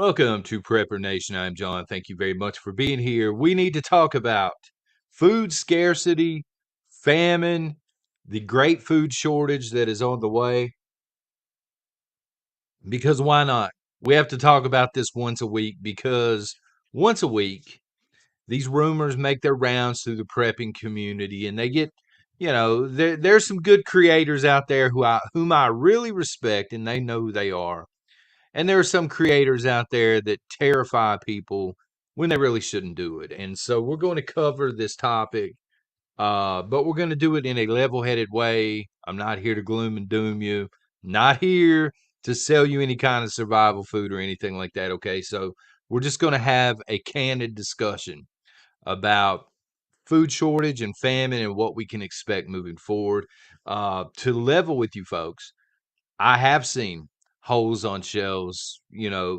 Welcome to Prepper Nation. I'm John. Thank you very much for being here. We need to talk about food scarcity, famine, the great food shortage that is on the way. Because why not? We have to talk about this once a week because once a week, these rumors make their rounds through the prepping community and they get, there's some good creators out there whom I really respect and they know who they are. And there are some creators out there that terrify people when they really shouldn't do it. And so we're going to cover this topic, but we're going to do it in a level-headed way. I'm not here to gloom and doom you. Not here to sell you any kind of survival food or anything like that. Okay, so we're just going to have a candid discussion about food shortage and famine and what we can expect moving forward. To level with you folks, I have seen holes on shelves,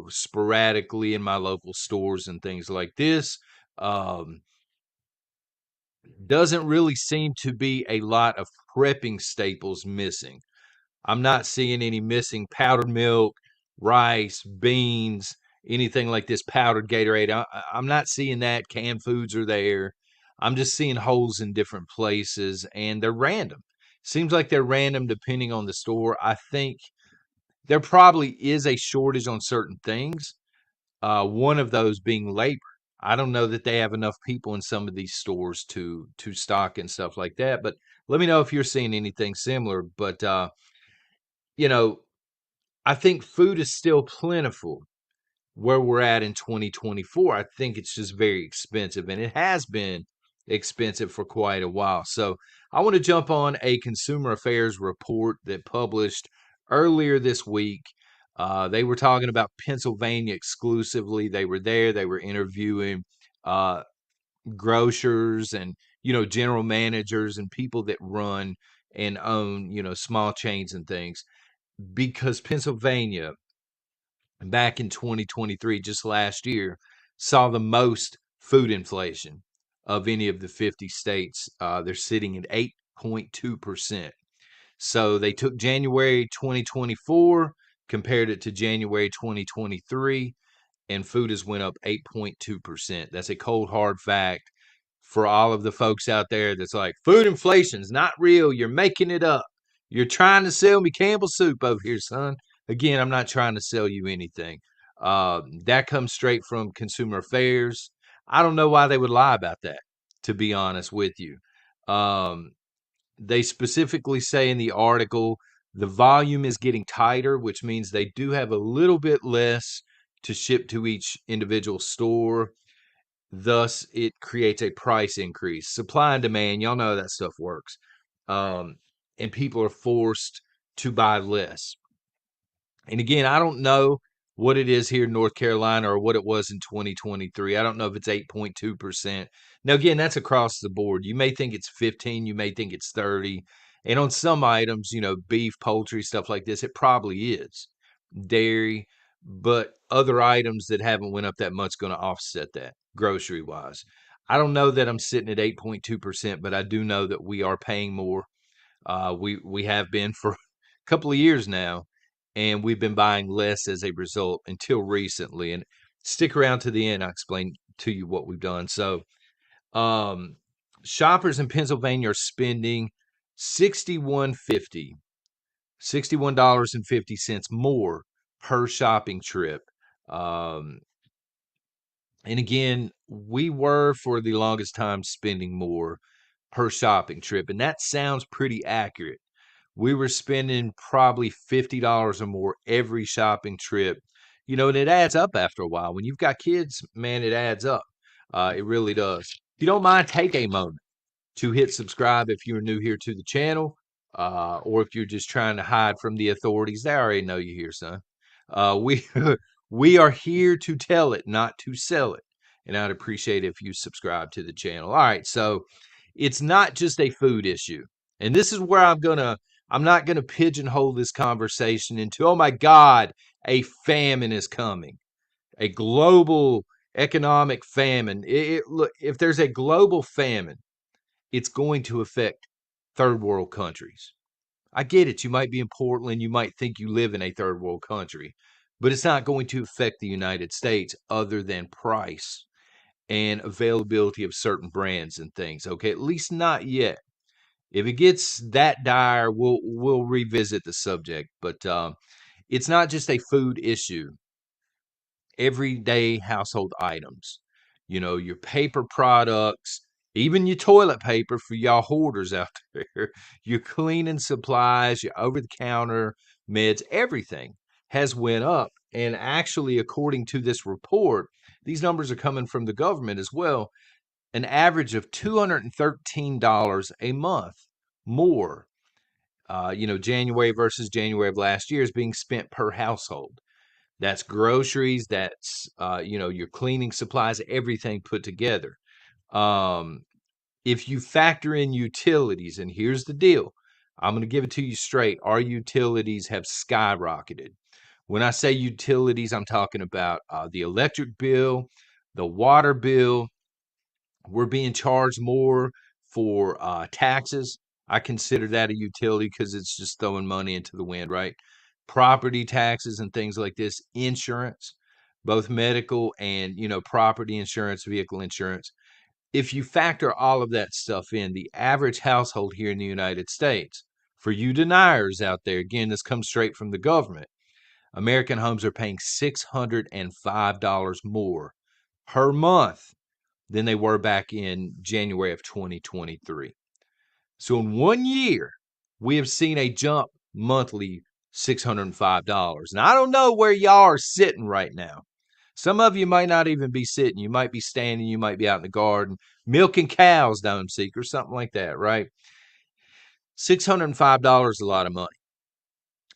sporadically in my local stores and things like this. Um, doesn't really seem to be a lot of prepping staples missing. I'm not seeing any missing powdered milk, rice, beans, anything like this, powdered Gatorade. I'm not seeing that. Canned foods are there. I'm just seeing holes in different places, and they're random. Seems like they're random depending on the store. I think there probably is a shortage on certain things. One of those being labor. I don't know that they have enough people in some of these stores to stock and stuff like that. But let me know if you're seeing anything similar. But you know, I think food is still plentiful where we're at in 2024. I think it's just very expensive, and it has been expensive for quite a while. So I want to jump on a consumer affairs report that published earlier this week. They were talking about Pennsylvania exclusively. They were there. They were interviewing uh, grocers and general managers and people that run and own small chains and things because Pennsylvania back in 2023, just last year, saw the most food inflation of any of the 50 states. They're sitting at 8.2%. So they took January 2024, compared it to January 2023, and food has went up 8.2%. That's a cold, hard fact for all of the folks out there that's like, food inflation's not real. You're making it up. You're trying to sell me Campbell soup over here, son. Again, I'm not trying to sell you anything. That comes straight from Consumer Affairs. I don't know why they would lie about that, to be honest with you. Um, they specifically say in the article the volume is getting tighter, which means they do have a little bit less to ship to each individual store. Thus, it creates a price increase. Supply and demand, y'all know how that stuff works. Um, and people are forced to buy less. And again, I don't know what it is here in North Carolina or what it was in 2023. I don't know if it's 8.2%. Now, again, that's across the board. You may think it's 15, you may think it's 30. And on some items, beef, poultry, stuff like this, it probably is. Dairy, but other items that haven't went up that much going to offset that grocery wise. I don't know that I'm sitting at 8.2%, but I do know that we are paying more. We have been for a couple of years now, and we've been buying less as a result until recently. And stick around to the end. I'll explain to you what we've done. So, um, shoppers in Pennsylvania are spending 61.50, $61.50 more per shopping trip. Um, and again, we were for the longest time spending more per shopping trip, and that sounds pretty accurate. We were spending probably $50 or more every shopping trip, and it adds up after a while. When you've got kids, man, it adds up. It really does. If you don't mind, take a moment to hit subscribe if you're new here to the channel, or if you're just trying to hide from the authorities. They already know you're here, son. We we are here to tell it, not to sell it. And I'd appreciate if you subscribe to the channel. All right, so it's not just a food issue. And this is where I'm not gonna pigeonhole this conversation into, oh my God, a famine is coming. A global economic famine. Look, if there's a global famine, it's going to affect third world countries. I get it. You might be in Portland. You might think you live in a third world country. but it's not going to affect the United States other than price and availability of certain brands and things. Okay, at least not yet. If it gets that dire, we'll revisit the subject. But it's not just a food issue. Everyday household items, your paper products, even your toilet paper for y'all hoarders out there, your cleaning supplies, your over-the-counter meds, everything has went up. And actually, according to this report, these numbers are coming from the government as well, an average of $213 a month more, January versus January of last year is being spent per household. That's groceries, that's your cleaning supplies, everything put together. Um, if you factor in utilities, and here's the deal, I'm going to give it to you straight. Our utilities have skyrocketed. When I say utilities, I'm talking about the electric bill, the water bill. We're being charged more for taxes. I consider that a utility because it's just throwing money into the wind, right? Property taxes and things like this, insurance, both medical and, property insurance, vehicle insurance. If you factor all of that stuff in, the average household here in the United States, for you deniers out there, again, this comes straight from the government, American homes are paying $605 more per month than they were back in January of 2023. So in 1 year, we have seen a jump monthly $605. Now, I don't know where y'all are sitting right now. Some of you might not even be sitting. You might be standing. You might be out in the garden milking cows, Dome Seeker, something like that, right? $605 is a lot of money.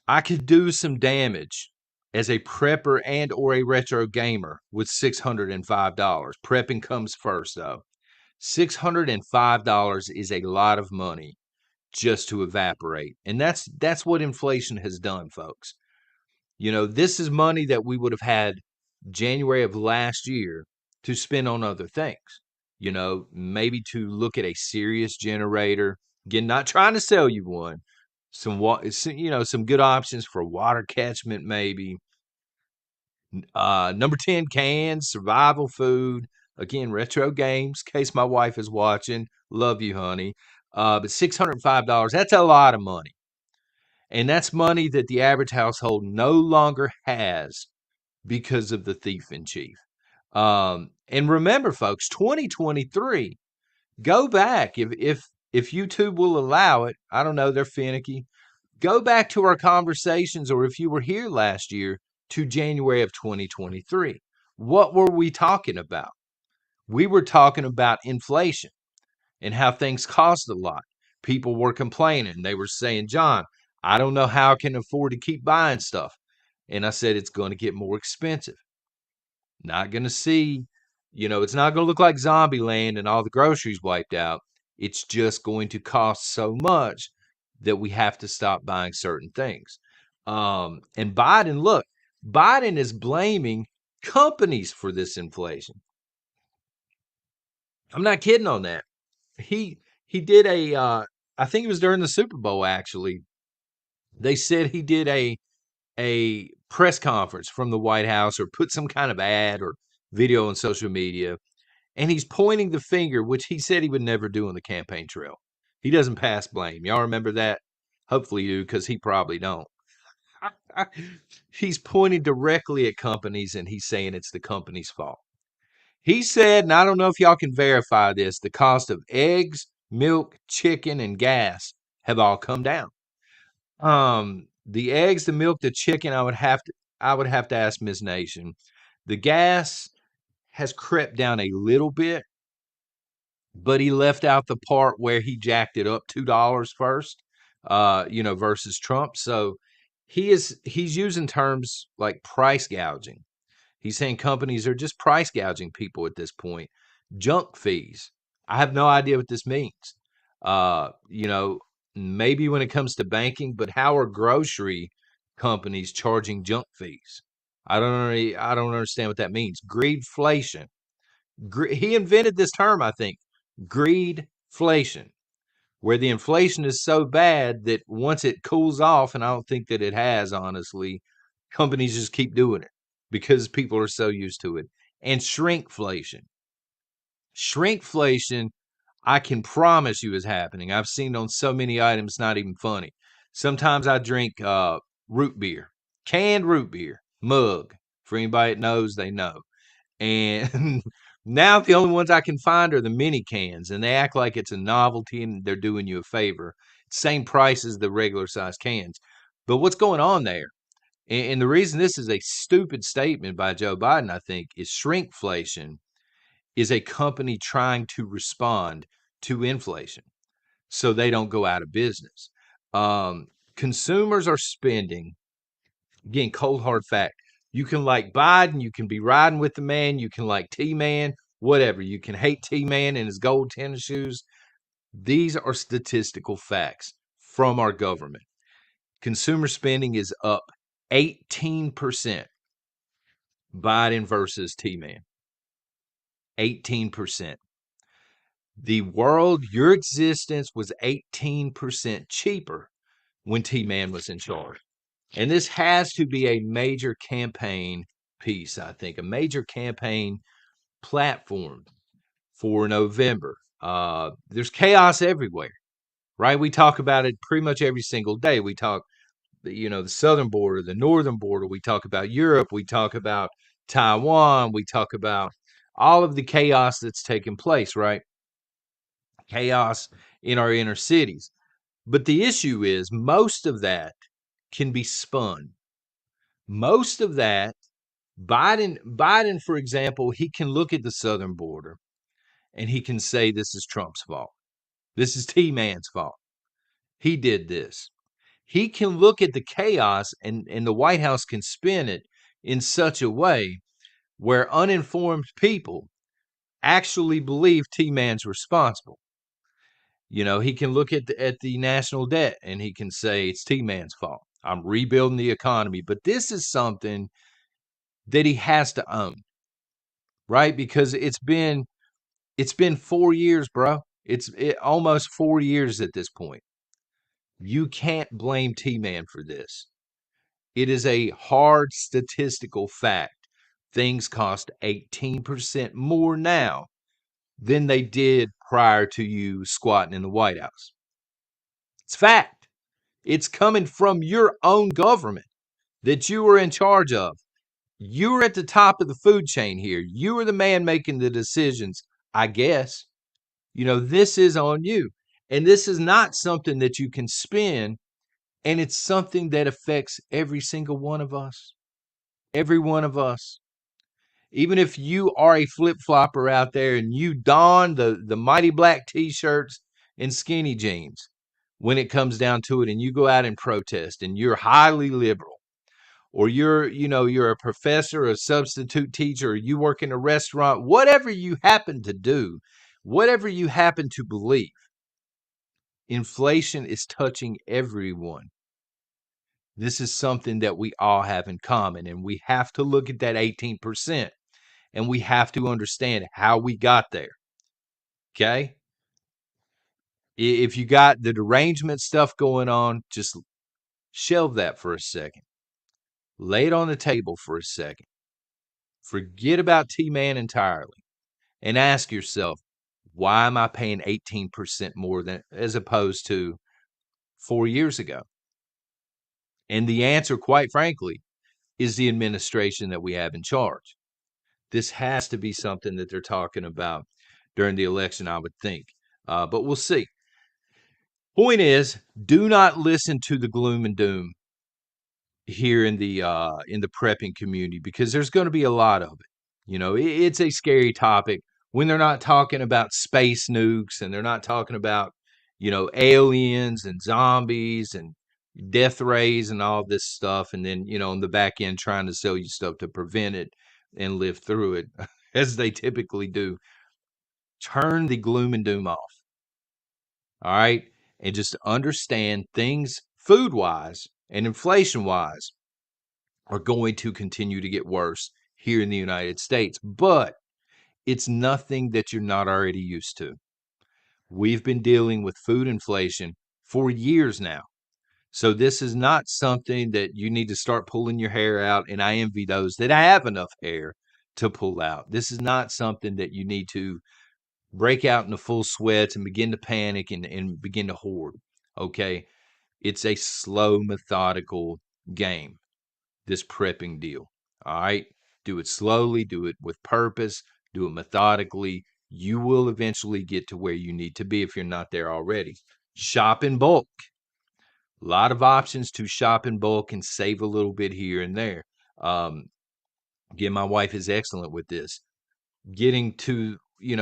I could do some damage as a prepper and or a retro gamer with $605. Prepping comes first, though. $605 is a lot of money just to evaporate. And that's what inflation has done, folks. This is money that we would have had January of last year to spend on other things. Maybe to look at a serious generator. Again, not trying to sell you one. Some good options for water catchment, maybe. Number 10 cans, survival food. Again, retro games, in case my wife is watching. Love you, honey. But $605, that's a lot of money. And that's money that the average household no longer has because of the thief in chief. And remember, folks, 2023, go back if YouTube will allow it. I don't know, they're finicky. Go back to our conversations, or if you were here last year, to January of 2023. What were we talking about? We were talking about inflation and how things cost a lot. People were complaining. They were saying, John, I don't know how I can afford to keep buying stuff. And I said, it's going to get more expensive. Not going to see, it's not going to look like Zombieland and all the groceries wiped out. It's just going to cost so much that we have to stop buying certain things. And Biden is blaming companies for this inflation. I'm not kidding on that. He did I think it was during the Super Bowl, actually. They said he did a press conference from the White House or put some kind of ad or video on social media, and he's pointing the finger, which he said he would never do on the campaign trail. He doesn't pass blame. Y'all remember that? Hopefully you do, because he probably don't. He's pointing directly at companies and he's saying it's the company's fault. He said, and I don't know if y'all can verify this, the cost of eggs, milk, chicken, and gas have all come down. The eggs, the milk, the chicken, I would have to ask Ms. Nation. The gas has crept down a little bit, but he left out the part where he jacked it up $2 first, versus Trump. So he's using terms like price gouging. He's saying companies are just price gouging people at this point. Junk fees. I have no idea what this means. Uh, you know, Maybe when it comes to banking, but how are grocery companies charging junk fees? I don't understand what that means. Greedflation. He invented this term, I think. Greedflation, where the inflation is so bad that once it cools off, and I don't think that it has, honestly, Companies just keep doing it because people are so used to it. And shrinkflation. Shrinkflation, I can promise you is happening. I've seen on so many items, not even funny. Sometimes I drink root beer, canned root beer, mug. For anybody that knows, they know. And now the only ones I can find are the mini cans, and they act like it's a novelty and they're doing you a favor. Same price as the regular size cans. But what's going on there? And the reason this is a stupid statement by Joe Biden, I think, is shrinkflation is a company trying to respond to inflation so they don't go out of business. Um, Consumers are spending, again, cold hard fact. You can like Biden, you can be riding with the man, you can like T Man, whatever. You can hate T Man and his gold tennis shoes. These are statistical facts from our government. Consumer spending is up 18%. Biden versus T Man. 18%. The world, your existence was 18% cheaper when T Man was in charge. And this has to be a major campaign piece, I think, a major campaign platform for November. There's chaos everywhere, right? We talk about it pretty much every single day. We talk, the southern border, the northern border. We talk about Europe. We talk about Taiwan. We talk about all of the chaos that's taking place, right? Chaos in our inner cities. But the issue is most of that can be spun. Most of that, Biden, for example, he can look at the southern border and he can say this is Trump's fault. This is T-Man's fault. He did this. He can look at the chaos and the White House can spin it in such a way where uninformed people actually believe T-Man's responsible. He can look at the national debt and he can say it's T-Man's fault. I'm rebuilding the economy. But this is something that he has to own, right? Because it's been 4 years, bro. It's almost 4 years at this point. You can't blame T-Man for this. It is a hard statistical fact. Things cost 18% more now than they did prior to you squatting in the White House. It's fact. It's coming from your own government that you were in charge of. You were at the top of the food chain here. You were the man making the decisions, I guess. This is on you. And this is not something that you can spin. And it's something that affects every single one of us. Every one of us. Even if you are a flip-flopper out there and you don the mighty black t-shirts and skinny jeans when it comes down to it, and you go out and protest and you're highly liberal, or you're a professor, a substitute teacher, or you work in a restaurant, whatever you happen to do, whatever you happen to believe, inflation is touching everyone. This is something that we all have in common, and we have to look at that 18%, and we have to understand how we got there. Okay? If you got the derangement stuff going on, just shelve that for a second. Lay it on the table for a second. Forget about T-Man entirely and ask yourself, why am I paying 18% more than as opposed to 4 years ago? And the answer, quite frankly, is the administration that we have in charge. This has to be something that they're talking about during the election, I would think. But we'll see. Point is, do not listen to the gloom and doom here in the prepping community, because there's going to be a lot of it. It's a scary topic when they're not talking about space nukes and they're not talking about aliens and zombies and death rays and all this stuff, and then on the back end trying to sell you stuff to prevent it and live through it as they typically do. Turn the gloom and doom off. All right. And just understand things food wise and inflation wise are going to continue to get worse here in the United States. But it's nothing that you're not already used to. We've been dealing with food inflation for years now. So this is not something that you need to start pulling your hair out. And I envy those that have enough hair to pull out. This is not something that you need to break out in the full sweats and begin to panic and begin to hoard. Okay. It's a slow, methodical game, this prepping deal. All right. Do it slowly, do it with purpose, do it methodically. You will eventually get to where you need to be if you're not there already. Shop in bulk. A lot of options to shop in bulk and save a little bit here and there. Again, my wife is excellent with this. Getting to,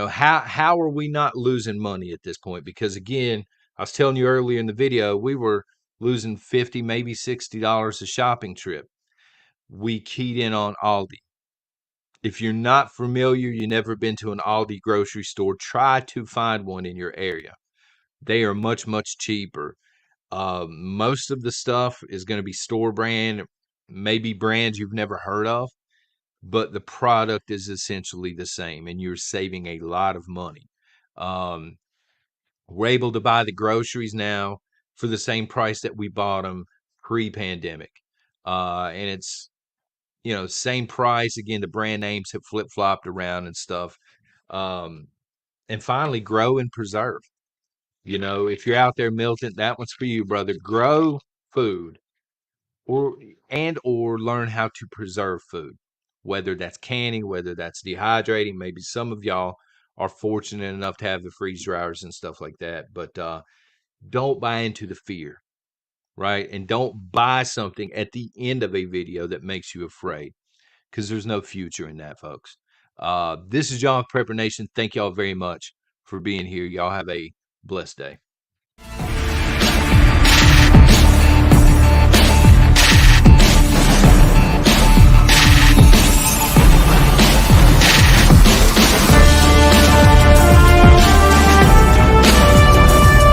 how are we not losing money at this point? Because again, I was telling you earlier in the video, we were losing 50, maybe $60 a shopping trip. We keyed in on Aldi. If you're not familiar, you've never been to an Aldi grocery store, try to find one in your area. They are much, much cheaper. Most of the stuff is going to be store brand, maybe brands you've never heard of, but the product is essentially the same and you're saving a lot of money. Um, we're able to buy the groceries now for the same price that we bought them pre-pandemic. And it's, same price. Again, the brand names have flip-flopped around and stuff. Um, and finally, grow and preserve. If you're out there, Milton, that one's for you, brother. Grow food or learn how to preserve food, whether that's canning, whether that's dehydrating. Maybe some of y'all are fortunate enough to have the freeze dryers and stuff like that, but don't buy into the fear, right? And don't buy something at the end of a video that makes you afraid, because there's no future in that, folks. This is John with Prepper Nation. Thank y'all very much for being here. Y'all have a blessed day.